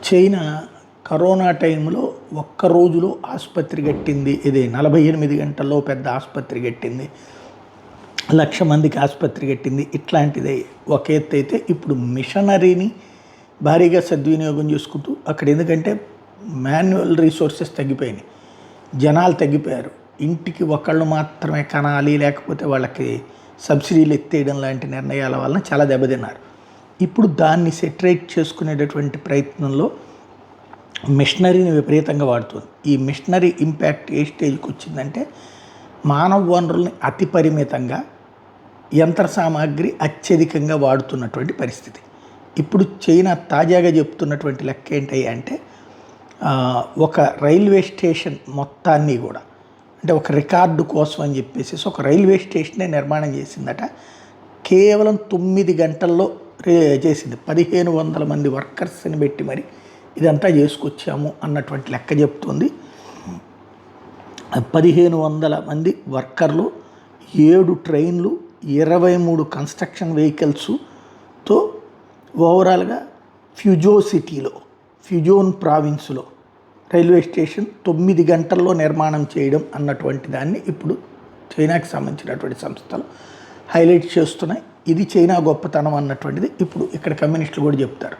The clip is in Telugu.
చైనా కరోనా టైంలో ఒక్క రోజులో ఆసుపత్రి కట్టింది. ఇది 48 గంటల్లో పెద్ద ఆసుపత్రి కట్టింది, 1,00,000 మందికి ఆసుపత్రి కట్టింది. ఇట్లాంటిదే ఒక ఎత్తు అయితే, ఇప్పుడు మిషనరీని భారీగా సద్వినియోగం చేసుకుంటూ అక్కడ, ఎందుకంటే మాన్యువల్ రిసోర్సెస్ తగ్గిపోయినాయి, జనాలు తగ్గిపోయారు, ఇంటికి ఒకళ్ళు మాత్రమే కనాలి, లేకపోతే వాళ్ళకి సబ్సిడీలు ఎత్తేయడం లాంటి నిర్ణయాల వలన చాలా దెబ్బతిన్నారు. ఇప్పుడు దాన్ని సెటరేట్ చేసుకునేటటువంటి ప్రయత్నంలో మిషనరీని విపరీతంగా వాడుతుంది. ఈ మిషనరీ ఇంపాక్ట్ ఏ స్టేజ్కి వచ్చిందంటే, మానవ వనరుల్ని అతి పరిమితంగా, యంత్ర సామాగ్రి అత్యధికంగా వాడుతున్నటువంటి పరిస్థితి. ఇప్పుడు చైనా తాజాగా చెప్తున్నటువంటి లెక్క ఏంటి అంటే, ఒక రైల్వే స్టేషన్ మొత్తాన్ని కూడా, అంటే ఒక రికార్డు కోసం అని చెప్పేసి ఒక రైల్వే స్టేషనే నిర్మాణం చేసిందట. కేవలం 9 గంటల్లో చేసింది. 1,500 మంది వర్కర్స్ని పెట్టి మరి ఇదంతా చేసుకొచ్చాము అన్నటువంటి లెక్క చెప్తుంది. 1,500 మంది వర్కర్లు, 7 ట్రైన్లు, 23 కన్స్ట్రక్షన్ వెహికల్స్తో ఓవరాల్గా ఫ్యూజోన్ ప్రావిన్స్లో రైల్వే స్టేషన్ 9 గంటల్లో నిర్మాణం చేయడం అన్నటువంటి దాన్ని ఇప్పుడు చైనాకి సంబంధించినటువంటి సంస్థలు హైలైట్ చేస్తున్నాయి. ఇది చైనా గొప్పతనం అన్నటువంటిది ఇప్పుడు ఇక్కడ కమ్యూనిస్టులు కూడా చెప్తారు.